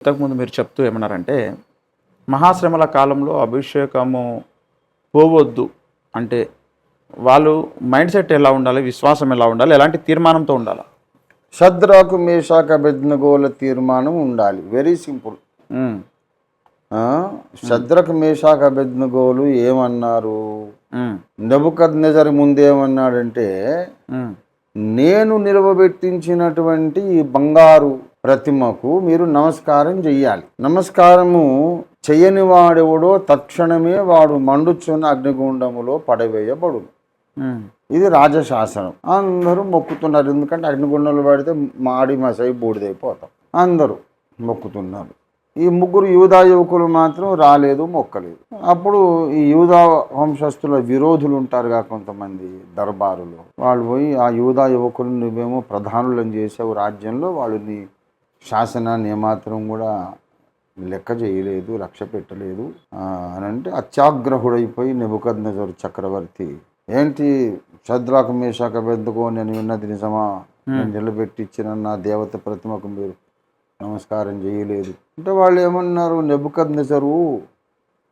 ఇంతకుముందు మీరు చెప్తూ ఏమన్నారంటే, మహాశ్రమల కాలంలో అభిషేకము పోవద్దు అంటే, వాళ్ళు మైండ్ సెట్ ఎలా ఉండాలి? విశ్వాసం ఎలా ఉండాలి? ఎలాంటి తీర్మానంతో ఉండాలా? షద్రకు మేషాక అబేద్నెగోల తీర్మానం ఉండాలి. Very simple. హ్మ్. షద్రకు మేషాక అబేద్నెగోలు ఏమన్నారు? హ్మ్. నెబుకద్నెజరు ముందేమన్నాడంటే, హ్మ్. నేను నిలవబెట్టించినటువంటి ఈ బంగారు ప్రతిమకు మీరు నమస్కారం చెయ్యాలి. నమస్కారము చెయ్యని వాడెవడో తక్షణమే వాడు మండుచున్న అగ్నిగుండములో పడవేయబడు. హ్మ్. ఇది రాజశాసనం. అందరూ మొక్కుతున్నారు. ఎందుకంటే అగ్నిగుండంలో పడితే మాడి మసై బూడిదైపోతాం. అందరూ మొక్కుతున్నారు. ఈ ముగ్గురు యూదా యువకులు మాత్రం రాలేదు, మొక్కలేదు. అప్పుడు ఈ యూదా వంశస్థుల విరోధులు ఉంటారుగా కొంతమంది దర్బారులో, వాళ్ళు పోయి ఆ యూదా యువకులు నువ్వేమో ప్రధానులను చేసావు రాజ్యంలో, వాళ్ళని శాసనాన్ని ఏమాత్రం కూడా లెక్క చేయలేదు, లక్ష్య పెట్టలేదు అని అంటే అత్యాగ్రహుడైపోయి నెబుకద్నెజరు చక్రవర్తి, ఏంటి షద్రకు మేషాక అబేద్నెగో నేను విన్నది నిజమా? నేను నిలబెట్టించిన నా దేవత ప్రతిమకు మీరు నమస్కారం చేయలేదు అంటే, వాళ్ళు ఏమన్నారు? నెబుకద్నెజరు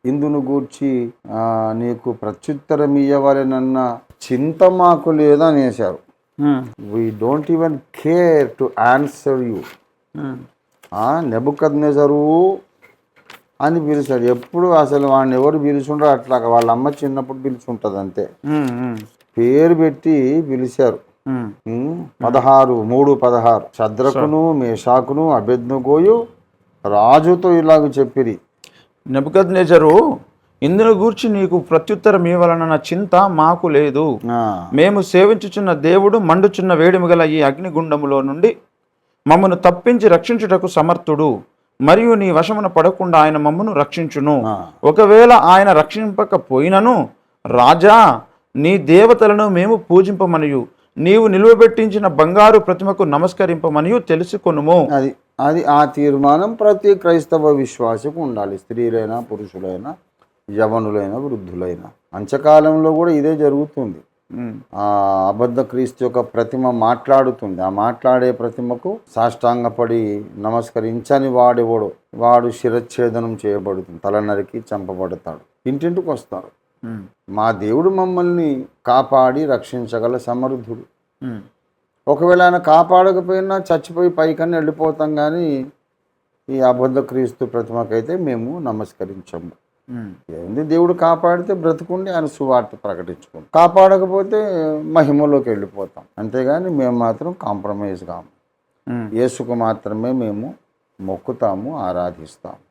ఇందును గూర్చి నీకు ప్రత్యుత్తరం ఇయ్యవలెనన్న చింత మాకు లేదనేశారు. We don't even care to answer you. Nebuchadnezzar అని పిలిచారు. ఎప్పుడు అసలు వాడిని ఎవరు పిలుచుంటారు? అట్లా వాళ్ళ అమ్మ చిన్నప్పుడు పిలుచుంటుంది అంతే. పేరు పెట్టి పిలిచారు. 3:16 షద్రకును మేషాకును అబేద్నెగోయు రాజుతో ఇలాగ చెప్పిరి, నెబుకద్నెజరు ఇందును గూర్చి నీకు ప్రత్యుత్తరం ఇవ్వాలన్న చింత మాకు లేదు. మేము సేవించుచున్న దేవుడు మండుచున్న వేడిమి గల ఈ అగ్నిగుండములో నుండి మమ్మను తప్పించి రక్షించుటకు సమర్థుడు, మరియు నీ వశమున పడకుండా ఆయన మమ్మను రక్షించును. ఒకవేళ ఆయన రక్షింపకపోయినను రాజా నీ దేవతలను మేము పూజింపమనియు నీవు నిలువబెట్టించిన బంగారు ప్రతిమకు నమస్కరింపమనియు తెలుసుకొనుము. అది ఆ తీర్మానం ప్రతి క్రైస్తవ విశ్వాసకు ఉండాలి. స్త్రీలైనా పురుషులైనా యవనులైన వృద్ధులైన. అంత్యకాలంలో కూడా ఇదే జరుగుతుంది. ఆ అబద్ధ క్రీస్తు యొక్క ప్రతిమ మాట్లాడుతుంది. ఆ మాట్లాడే ప్రతిమకు సాష్టాంగపడి నమస్కరించని వాడెవడో వాడు శిరచ్ఛేదనం చేయబడుతుంది, తల నరికి చంపబడతాడు. ఇంటింటికి వస్తారు. మా దేవుడు మమ్మల్ని కాపాడి రక్షించగల సమర్థుడు. ఒకవేళ ఆయన కాపాడకపోయినా చచ్చిపోయి పైకన్నా వెళ్ళిపోతాం, కానీ ఈ అబద్ధ క్రీస్తు ప్రతిమకైతే మేము నమస్కరించము. ఏంది, దేవుడు కాపాడితే బ్రతుకుండి ఆయన సువార్త ప్రకటించుకుంటాం, కాపాడకపోతే మహిమలోకి వెళ్ళిపోతాం. అంతేగాని మేము మాత్రం కాంప్రమైజ్ కాము. యేసుకు మాత్రమే మేము మొక్కుతాము, ఆరాధిస్తాము.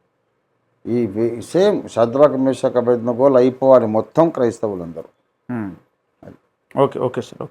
ఈ సేమ్ షద్రకు మేషాక అబేద్నెగోలు అయిపోవాలి మొత్తం క్రైస్తవులందరూ. Okay sir.